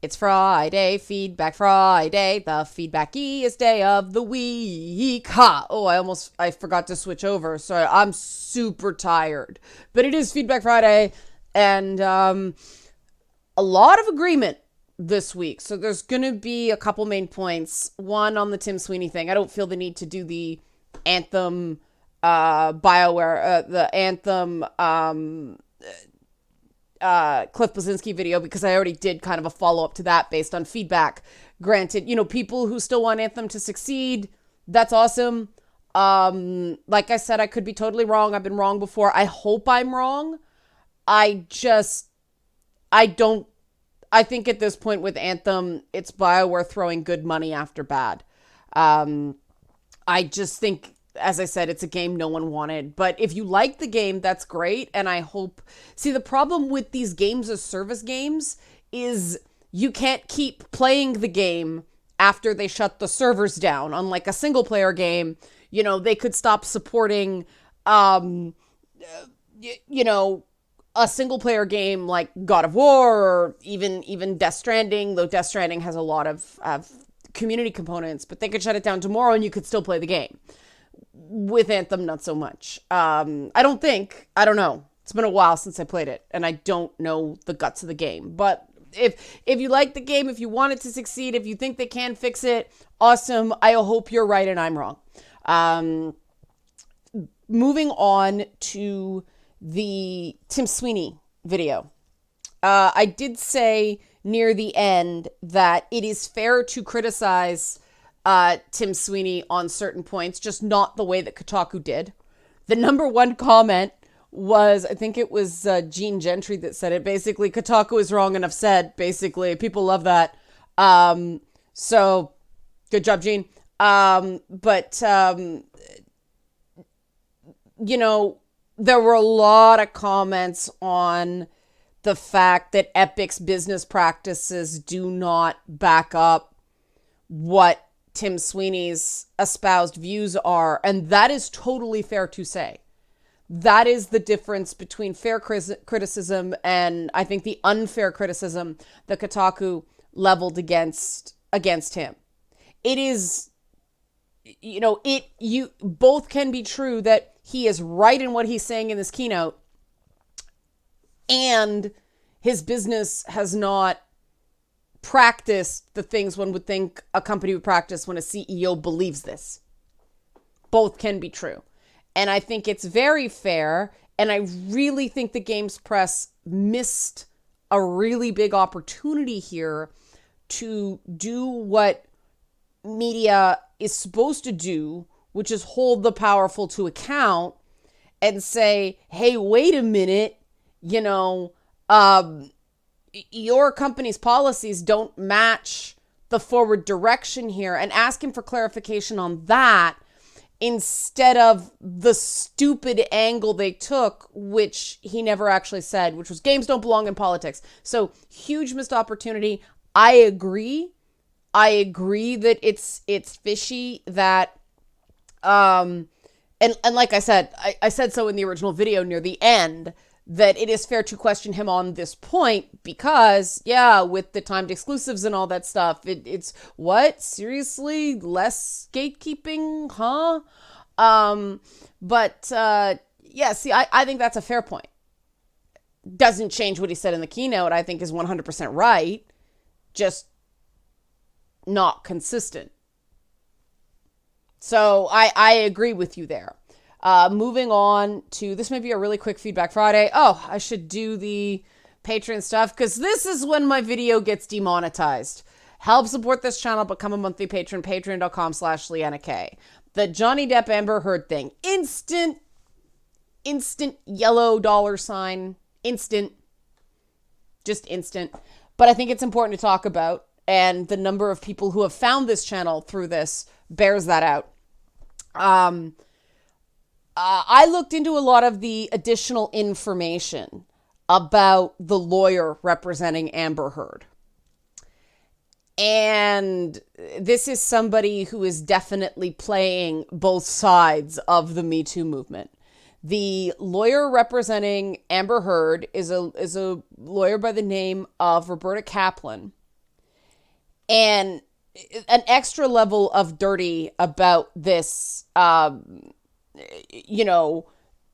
It's Friday, Feedback Friday, the feedbackiest day of the week. Ha! Oh, I forgot to switch over. Sorry, I'm super tired. But it is Feedback Friday, and a lot of agreement this week. So there's going to be a couple main points. One on the Tim Sweeney thing. I don't feel the need to do the Anthem BioWare, the Anthem Cliff Blazinski video, because I already did kind of a follow-up to that based on feedback. Granted, people who still want Anthem to succeed, that's awesome. Like I said, I could be totally wrong. I've been wrong before. I hope I'm wrong. I think at this point with Anthem, it's BioWare throwing good money after bad. I just think, as I said, it's a game no one wanted. But if you like the game, that's great. And I hope... See, the problem with these games as service games is you can't keep playing the game after they shut the servers down. Unlike a single-player game, they could stop supporting, a single-player game like God of War or even Death Stranding, though Death Stranding has a lot of community components, but they could shut it down tomorrow and you could still play the game. With Anthem, not so much. I don't know. It's been a while since I played it, and I don't know the guts of the game. But if you like the game, if you want it to succeed, if you think they can fix it, awesome. I hope you're right and I'm wrong. Moving on to the Tim Sweeney video. I did say near the end that it is fair to criticize Tim Sweeney on certain points, just not the way that Kotaku did. The number one comment was, I think it was Gene Gentry that said it. Basically, Kotaku is wrong enough said, basically. People love that. So, good job, Gene. There were a lot of comments on the fact that Epic's business practices do not back up what Tim Sweeney's espoused views are, and that is totally fair to say. That is the difference between fair criticism and I think the unfair criticism that Kotaku leveled against him. It is, you both can be true that he is right in what he's saying in this keynote, and his business has not practiced the things one would think a company would practice when a CEO believes this. Both can be true. And I think it's very fair, and I really think the games press missed a really big opportunity here to do what media is supposed to do, which is hold the powerful to account and say, hey, wait a minute, your company's policies don't match the forward direction here, and ask him for clarification on that instead of the stupid angle they took, which he never actually said, which was games don't belong in politics. So huge missed opportunity. I agree that it's fishy that, and like I said, I said so in the original video near the end, that it is fair to question him on this point because, yeah, with the timed exclusives and all that stuff, it's what? Seriously? Less gatekeeping? Huh? Yeah, see, I think that's a fair point. Doesn't change what he said in the keynote, I think is 100% right. Just not consistent. So I agree with you there. Moving on to, this may be a really quick Feedback Friday. Oh, I should do the Patreon stuff because this is when my video gets demonetized. Help support this channel, become a monthly patron, patreon.com/LeannaK. The Johnny Depp Amber Heard thing. Instant yellow $sign. Instant. Just instant. But I think it's important to talk about, and the number of people who have found this channel through this bears that out. I looked into a lot of the additional information about the lawyer representing Amber Heard. And this is somebody who is definitely playing both sides of the Me Too movement. The lawyer representing Amber Heard is a lawyer by the name of Roberta Kaplan. And an extra level of dirty about this,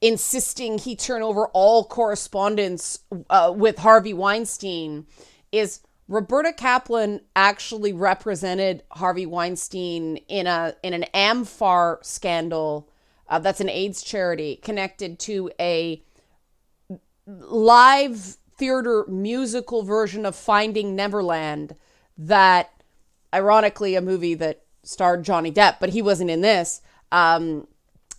insisting he turn over all correspondence with Harvey Weinstein is Roberta Kaplan actually represented Harvey Weinstein in an AmFAR scandal. That's an AIDS charity connected to a live theater musical version of Finding Neverland that, ironically, a movie that starred Johnny Depp, but he wasn't in this, that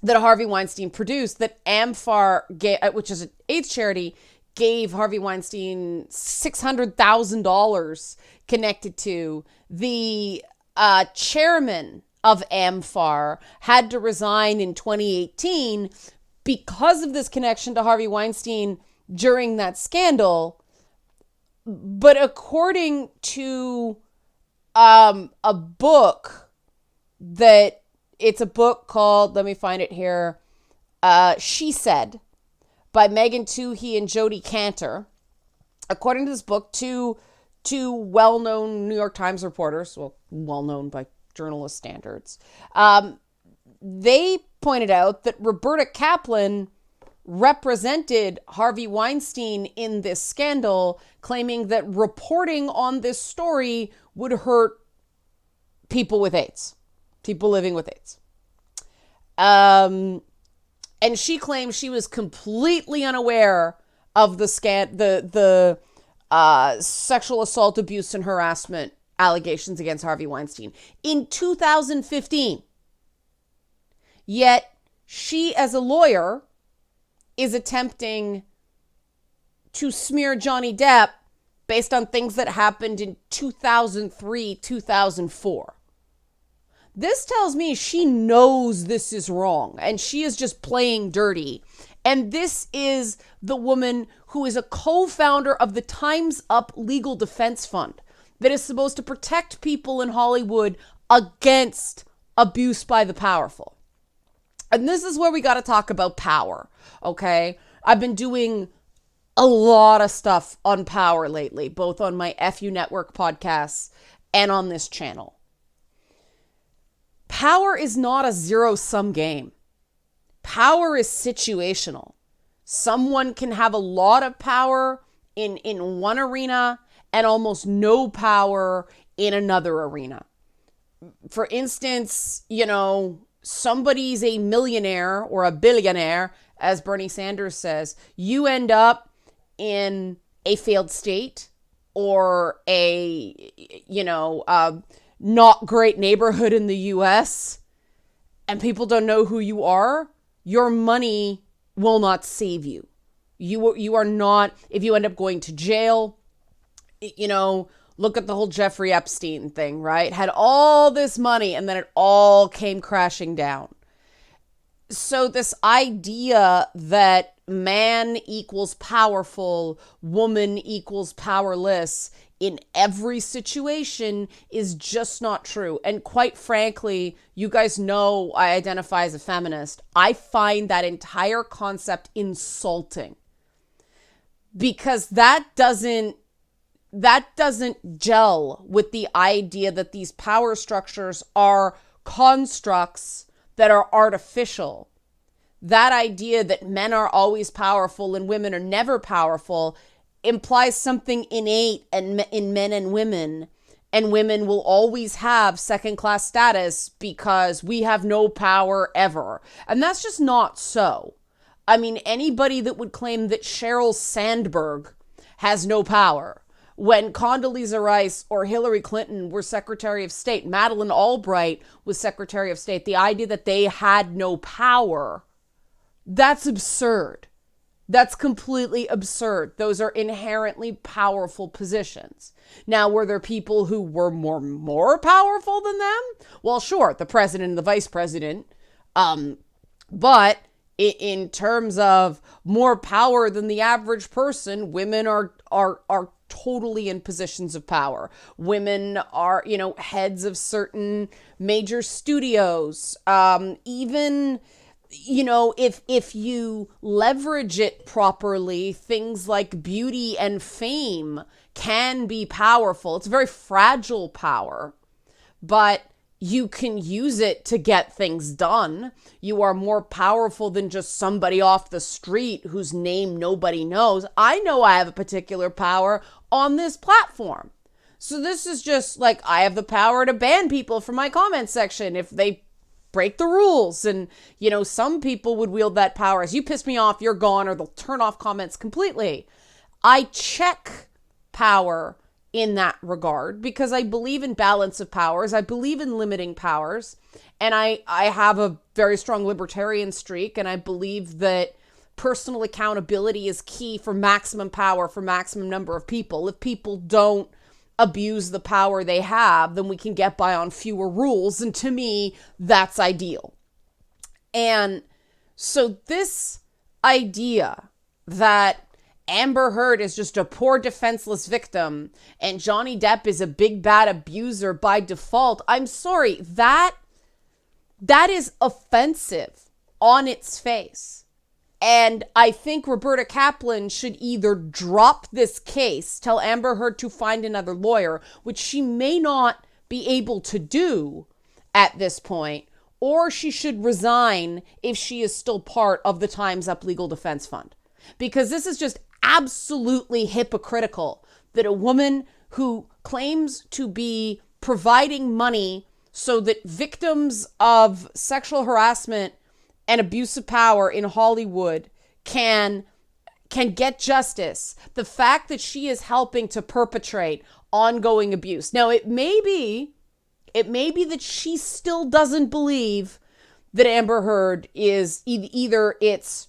Harvey Weinstein produced, that AmFAR, which is an AIDS charity, gave Harvey Weinstein $600,000 connected to. The chairman of AmFAR had to resign in 2018 because of this connection to Harvey Weinstein during that scandal. But according to a book it's a book called, let me find it here, She Said, by Megan Toohey and Jodi Kantor. According to this book, two well-known New York Times reporters, well-known by journalist standards, they pointed out that Roberta Kaplan represented Harvey Weinstein in this scandal, claiming that reporting on this story would hurt people with AIDS, people living with AIDS. And she claims she was completely unaware of the sexual assault, abuse, and harassment allegations against Harvey Weinstein in 2015. Yet she, as a lawyer, is attempting to smear Johnny Depp based on things that happened in 2003, 2004. This tells me she knows this is wrong and she is just playing dirty. And this is the woman who is a co-founder of the Time's Up Legal Defense Fund that is supposed to protect people in Hollywood against abuse by the powerful. And this is where we got to talk about power, okay? I've been doing a lot of stuff on power lately, both on my FU Network podcasts and on this channel. Power is not a zero-sum game. Power is situational. Someone can have a lot of power in one arena and almost no power in another arena. For instance, somebody's a millionaire or a billionaire, as Bernie Sanders says. You end up in a failed state or a not great neighborhood in the US, and people don't know who you are, your money will not save you. You are not, if you end up going to jail, look at the whole Jeffrey Epstein thing, right? Had all this money and then it all came crashing down. So this idea that man equals powerful, woman equals powerless in every situation is just not true. And quite frankly, you guys know I identify as a feminist. I find that entire concept insulting because that doesn't gel with the idea that these power structures are constructs that are artificial. That idea that men are always powerful and women are never powerful implies something innate in men and women will always have second-class status because we have no power ever. And that's just not so. I mean, anybody that would claim that Sheryl Sandberg has no power, when Condoleezza Rice or Hillary Clinton were Secretary of State, Madeleine Albright was Secretary of State, the idea that they had no power, that's absurd. That's completely absurd. Those are inherently powerful positions. Now, were there people who were more powerful than them? Well, sure, the president and the vice president. But in terms of more power than the average person, women are totally in positions of power. Women are, heads of certain major studios. Even if you leverage it properly, things like beauty and fame can be powerful. It's a very fragile power, but you can use it to get things done. You are more powerful than just somebody off the street whose name nobody knows. I know I have a particular power on this platform. So this is just like, I have the power to ban people from my comment section if they break the rules. And, some people would wield that power as, you piss me off, you're gone, or they'll turn off comments completely. I check power in that regard because I believe in balance of powers. I believe in limiting powers. And I have a very strong libertarian streak, and I believe that personal accountability is key for maximum power for maximum number of people. If people don't abuse the power they have, then we can get by on fewer rules. And to me, that's ideal. And so this idea that Amber Heard is just a poor defenseless victim and Johnny Depp is a big bad abuser by default, I'm sorry, that is offensive on its face. And I think Roberta Kaplan should either drop this case, tell Amber Heard to find another lawyer, which she may not be able to do at this point, or she should resign if she is still part of the Time's Up Legal Defense Fund. Because this is just absolutely hypocritical that a woman who claims to be providing money so that victims of sexual harassment and abuse of power in Hollywood can get justice. The fact that she is helping to perpetrate ongoing abuse. Now, it may be that she still doesn't believe that Amber Heard is either it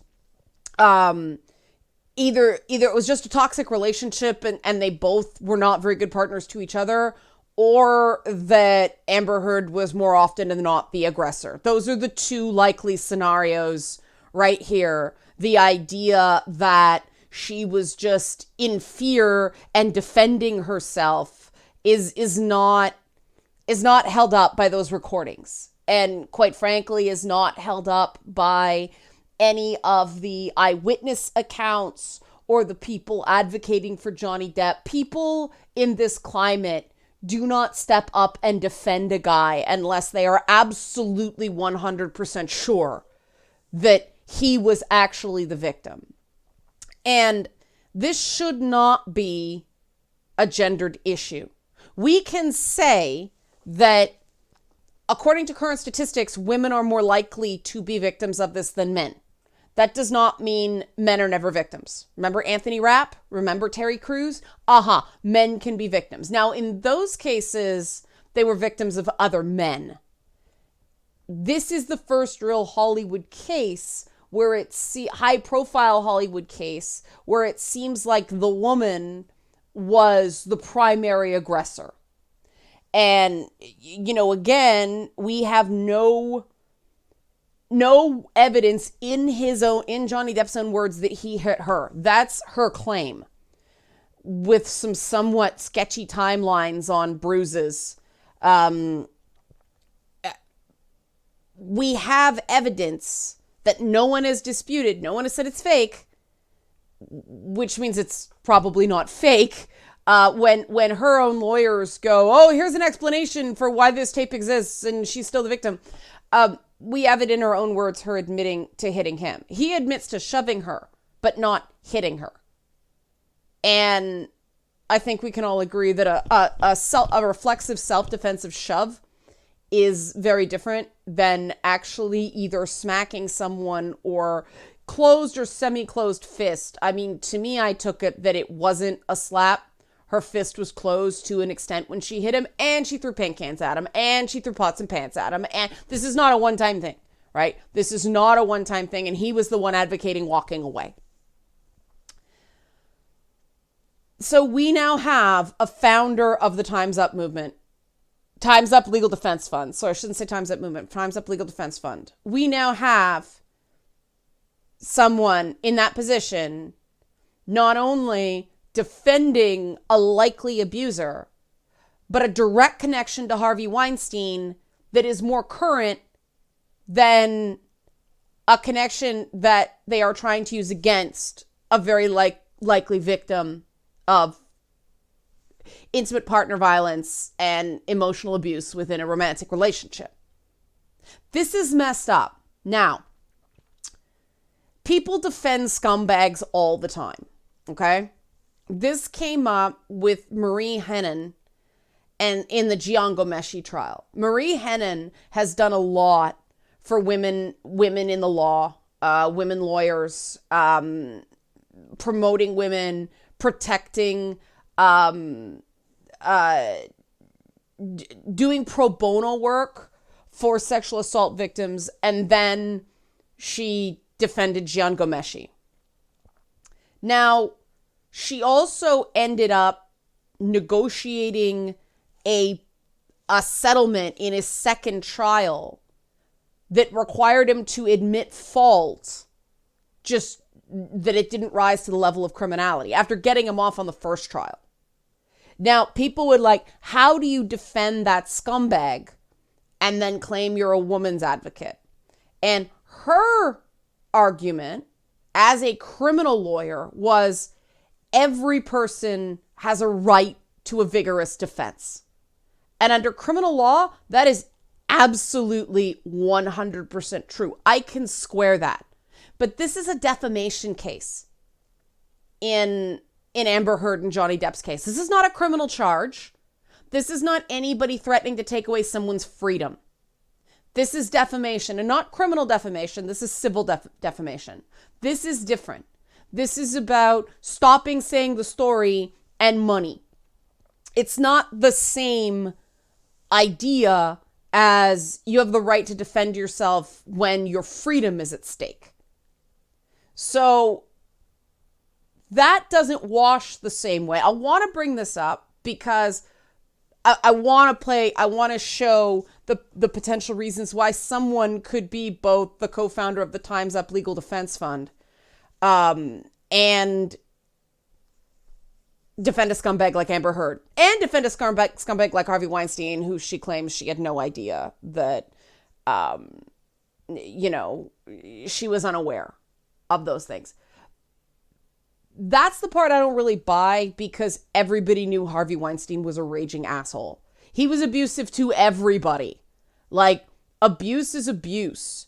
was just a toxic relationship and they both were not very good partners to each other, or that Amber Heard was more often than not the aggressor. Those are the two likely scenarios right here. The idea that she was just in fear and defending herself is not held up by those recordings. And quite frankly, is not held up by any of the eyewitness accounts or the people advocating for Johnny Depp. People in this climate do not step up and defend a guy unless they are absolutely 100% sure that he was actually the victim. And this should not be a gendered issue. We can say that according to current statistics, women are more likely to be victims of this than men. That does not mean men are never victims. Remember Anthony Rapp? Remember Terry Crews? Men can be victims. Now, in those cases, they were victims of other men. This is the first real Hollywood case where it's high-profile Hollywood case where it seems like the woman was the primary aggressor. And, again, we have no evidence in Johnny Depp's own words that he hit her. That's her claim, with some somewhat sketchy timelines on bruises. We have evidence that no one has disputed. No one has said it's fake, which means it's probably not fake. When her own lawyers go, oh, here's an explanation for why this tape exists and she's still the victim. We have it in her own words, her admitting to hitting him. He admits to shoving her, but not hitting her. And I think we can all agree that a reflexive self-defensive shove is very different than actually either smacking someone or closed or semi-closed fist. I mean, to me, I took it that it wasn't a slap. Her fist was closed to an extent when she hit him, and she threw paint cans at him, and she threw pots and pans at him. And this is not a one-time thing, right? This is not a one-time thing, and he was the one advocating walking away. So we now have a founder of the Time's Up movement, Time's Up Legal Defense Fund. So I shouldn't say Time's Up movement, Time's Up Legal Defense Fund. We now have someone in that position not only defending a likely abuser, but a direct connection to Harvey Weinstein that is more current than a connection that they are trying to use against a very likely victim of intimate partner violence and emotional abuse within a romantic relationship. This is messed up. Now, people defend scumbags all the time, okay? This came up with Marie Henein and in the Giangomeshi trial. Marie Henein has done a lot for women in the law, women lawyers, promoting women, protecting, doing pro bono work for sexual assault victims, and then she defended Giangomeshi. Now, she also ended up negotiating a settlement in his second trial that required him to admit fault, just that it didn't rise to the level of criminality after getting him off on the first trial. Now, people would like, how do you defend that scumbag and then claim you're a woman's advocate? And her argument as a criminal lawyer was every person has a right to a vigorous defense. And under criminal law, that is absolutely 100% true. I can square that. But this is a defamation case in Amber Heard and Johnny Depp's case. This is not a criminal charge. This is not anybody threatening to take away someone's freedom. This is defamation, and not criminal defamation. This is civil defamation. This is different. This is about stopping saying the story and money. It's not the same idea as you have the right to defend yourself when your freedom is at stake. So that doesn't wash the same way. I want to bring this up because I want to show the potential reasons why someone could be both the co-founder of the Time's Up Legal Defense Fund and defend a scumbag like Amber Heard and defend a scumbag like Harvey Weinstein, who she claims she had no idea that, she was unaware of those things. That's the part I don't really buy, because everybody knew Harvey Weinstein was a raging asshole. He was abusive to everybody. Like, abuse is abuse.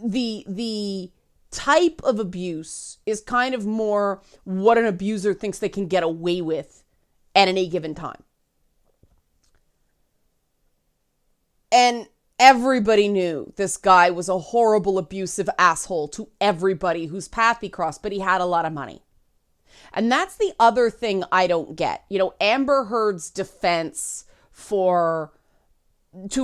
The type of abuse is kind of more what an abuser thinks they can get away with at any given time. And everybody knew this guy was a horrible, abusive asshole to everybody whose path he crossed, but he had a lot of money. And that's the other thing I don't get. Amber Heard's defense to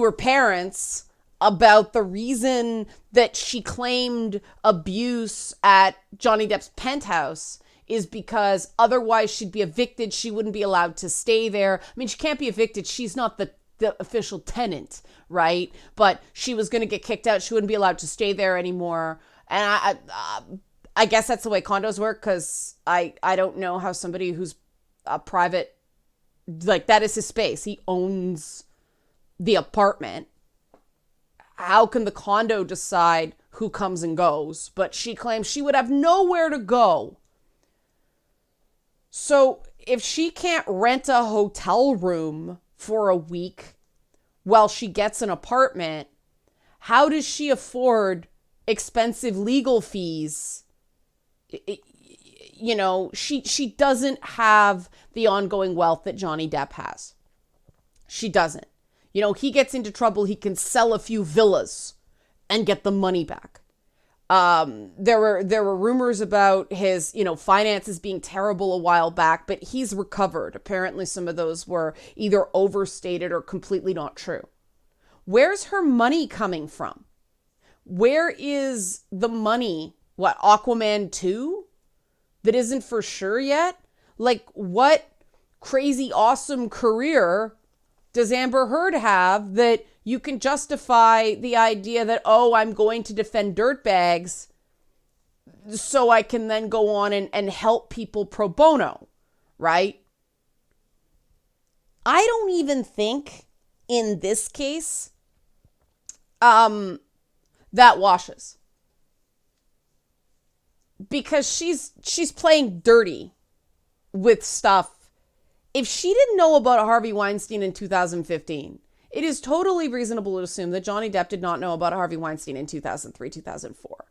her parents about the reason that she claimed abuse at Johnny Depp's penthouse is because otherwise she'd be evicted. She wouldn't be allowed to stay there. I mean, she can't be evicted. She's not the official tenant, right? But she was going to get kicked out. She wouldn't be allowed to stay there anymore. And I guess that's the way condos work, because I don't know how somebody who's a private, like, that is his space. He owns the apartment. How can the condo decide who comes and goes? But she claims she would have nowhere to go. So if she can't rent a hotel room for a week while she gets an apartment, how does she afford expensive legal fees? She doesn't have the ongoing wealth that Johnny Depp has. She doesn't. He gets into trouble, he can sell a few villas and get the money back. There were rumors about his, finances being terrible a while back, but he's recovered. Apparently some of those were either overstated or completely not true. Where's her money coming from? Where is the money? What, Aquaman 2? That isn't for sure yet? Like, what crazy awesome career does Amber Heard have that you can justify the idea that, I'm going to defend dirtbags so I can then go on and help people pro bono, right? I don't even think in this case that washes. because she's playing dirty with stuff. If she didn't know about Harvey Weinstein in 2015, it is totally reasonable to assume that Johnny Depp did not know about Harvey Weinstein in 2003, 2004.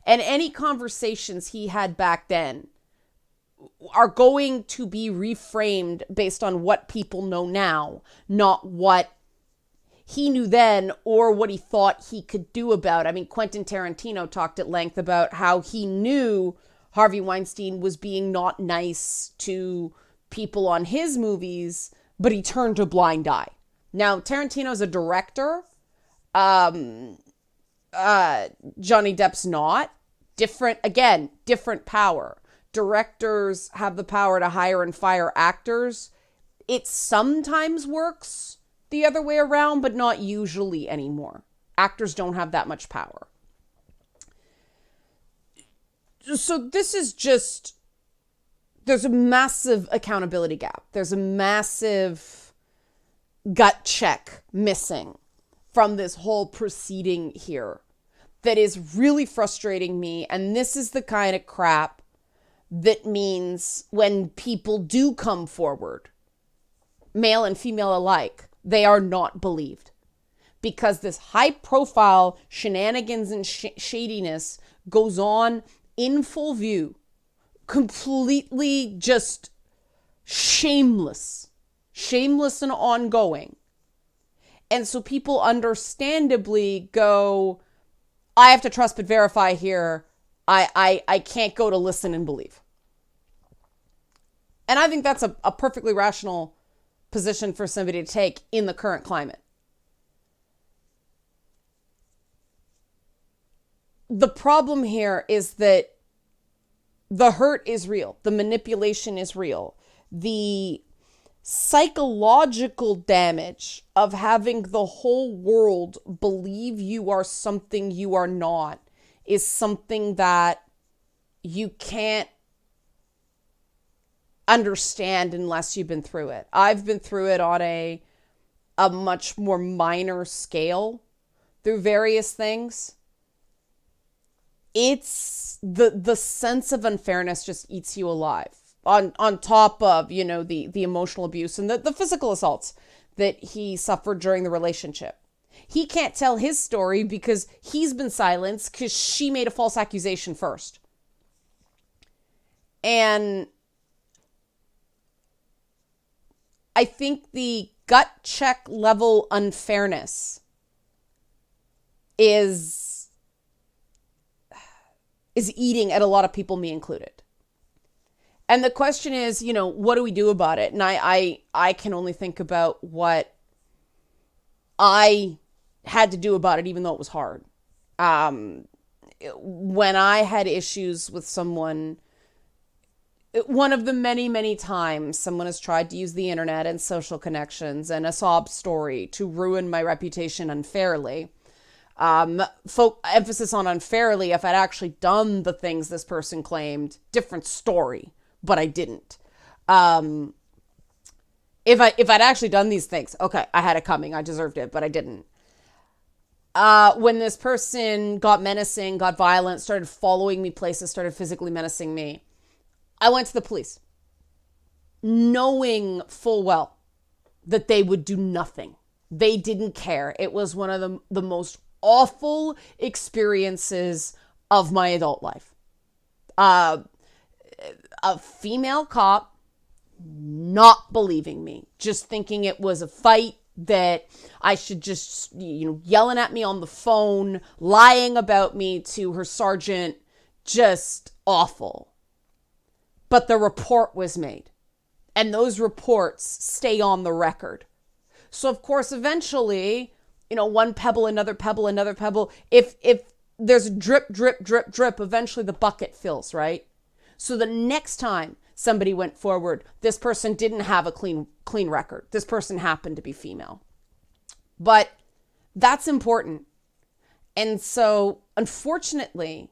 And any conversations he had back then are going to be reframed based on what people know now, not what he knew then or what he thought he could do about it. I mean, Quentin Tarantino talked at length about how he knew Harvey Weinstein was being not nice to people on his movies, but he turned a blind eye. Now, Tarantino's a director. Johnny Depp's not. Different power. Directors have the power to hire and fire actors. It sometimes works the other way around, but not usually anymore. Actors don't have that much power. So this is just, there's a massive accountability gap. There's a massive gut check missing from this whole proceeding here that is really frustrating me. And this is the kind of crap that means when people do come forward, male and female alike, they are not believed. Because this high profile shenanigans and shadiness goes on in full view, completely just shameless and ongoing. And so people understandably go, I have to trust but verify here. I can't go to listen and believe. And I think that's a perfectly rational position for somebody to take in the current climate. The problem here is that the hurt is real. The manipulation is real. The psychological damage of having the whole world believe you are something you are not is something that you can't understand unless you've been through it. I've been through it on a much more minor scale through various things. It's the sense of unfairness just eats you alive. On top of, the emotional abuse and the physical assaults that he suffered during the relationship. He can't tell his story because he's been silenced because she made a false accusation first. And I think the gut check level unfairness is eating at a lot of people, me included. And the question is, what do we do about it? And I can only think about what I had to do about it, even though it was hard. When I had issues with someone, one of the many, many times someone has tried to use the internet and social connections and a sob story to ruin my reputation unfairly. Emphasis on unfairly. If I'd actually done the things this person claimed, different story, but I didn't. If I'd actually done these things, okay, I had it coming, I deserved it, but I didn't. When this person got menacing, got violent, started following me places, started physically menacing me, I went to the police, knowing full well that they would do nothing. They didn't care. It was one of the most awful experiences of my adult life. A female cop not believing me, just thinking it was a fight, that I should just, yelling at me on the phone, lying about me to her sergeant, just awful. But the report was made, and those reports stay on the record. So of course, eventually, one pebble, another pebble, another pebble. If there's a drip, drip, drip, drip, eventually the bucket fills, right? So the next time somebody went forward, this person didn't have a clean record. This person happened to be female. But that's important. And so, unfortunately,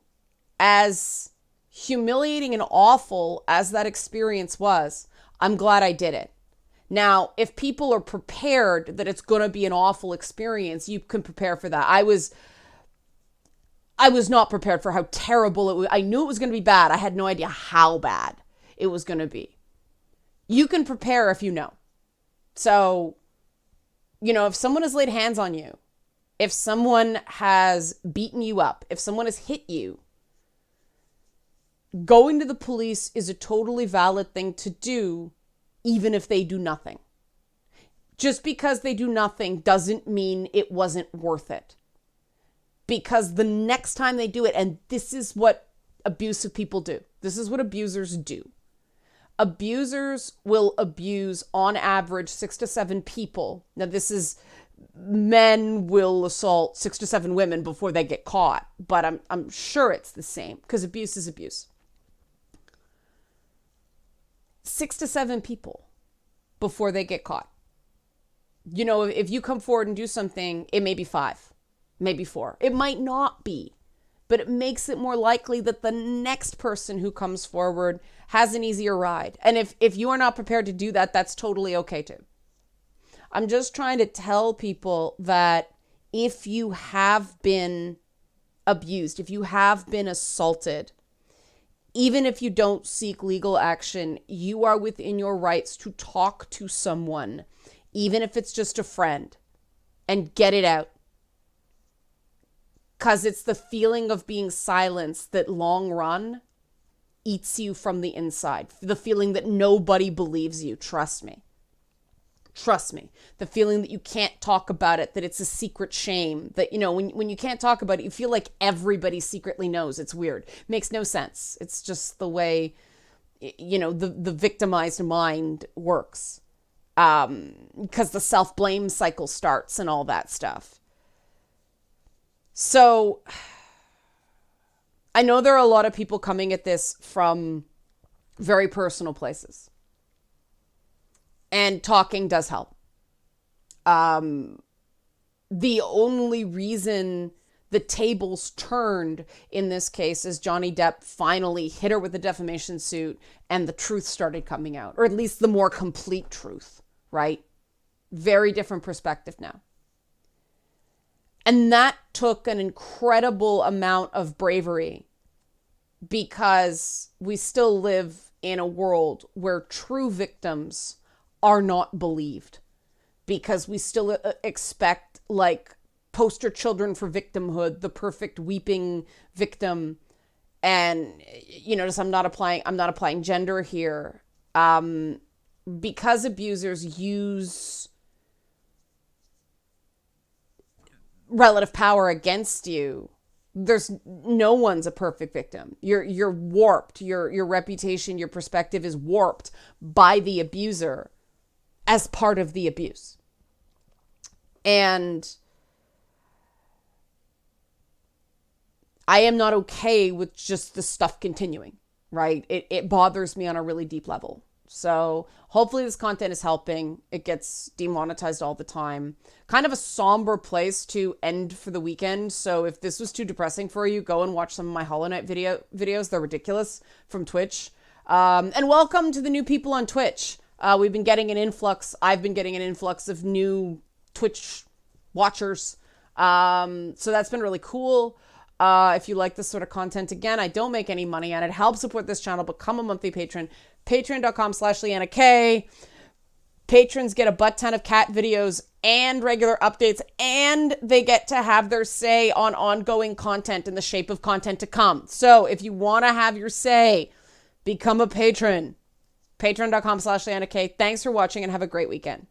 as humiliating and awful as that experience was, I'm glad I did it. Now, if people are prepared that it's going to be an awful experience, you can prepare for that. I was not prepared for how terrible it was. I knew it was going to be bad. I had no idea how bad it was going to be. You can prepare if you know. So, if someone has laid hands on you, if someone has beaten you up, if someone has hit you, going to the police is a totally valid thing to do, even if they do nothing. Just because they do nothing doesn't mean it wasn't worth it. Because the next time they do it, and this is what abusive people do. This is what abusers do. Abusers will abuse, on average, 6 to 7 people. Now, this is men will assault 6 to 7 women before they get caught. But I'm sure it's the same, because abuse is abuse. 6 to 7 people before they get caught. If you come forward and do something, it may be 5, maybe 4. It might not be, but it makes it more likely that the next person who comes forward has an easier ride. And if you are not prepared to do that, that's totally okay too. I'm just trying to tell people that if you have been abused, if you have been assaulted, even if you don't seek legal action, you are within your rights to talk to someone, even if it's just a friend, and get it out. Because it's the feeling of being silenced that long run eats you from the inside. The feeling that nobody believes you. Trust me. Trust me. The feeling that you can't talk about it, that it's a secret shame. That, when you can't talk about it, you feel like everybody secretly knows. It's weird. Makes no sense. It's just the way, the victimized mind works. Because the self-blame cycle starts and all that stuff. So I know there are a lot of people coming at this from very personal places. And talking does help. The only reason the tables turned in this case is Johnny Depp finally hit her with the defamation suit and the truth started coming out. Or at least the more complete truth, right? Very different perspective now. And that took an incredible amount of bravery because we still live in a world where true victims are not believed, because we still expect poster children for victimhood, the perfect weeping victim. And, just I'm not applying gender here. Because abusers use relative power against you, no one's a perfect victim. You're warped. Your reputation, your perspective is warped by the abuser as part of the abuse. And I am not okay with just the stuff continuing, right? It bothers me on a really deep level. So hopefully this content is helping. It gets demonetized all the time. Kind of a somber place to end for the weekend. So if this was too depressing for you, go and watch some of my Hollow Knight videos. They're ridiculous, from Twitch. And welcome to the new people on Twitch. We've been getting an influx. I've been getting an influx of new Twitch watchers. So that's been really cool. If you like this sort of content, again, I don't make any money and it helps support this channel. Become a monthly patron. Patreon.com/LeannaK. Patrons get a butt ton of cat videos and regular updates, and they get to have their say on ongoing content in the shape of content to come. So if you want to have your say, become a patron. Patreon.com/LeannaK. Thanks for watching and have a great weekend.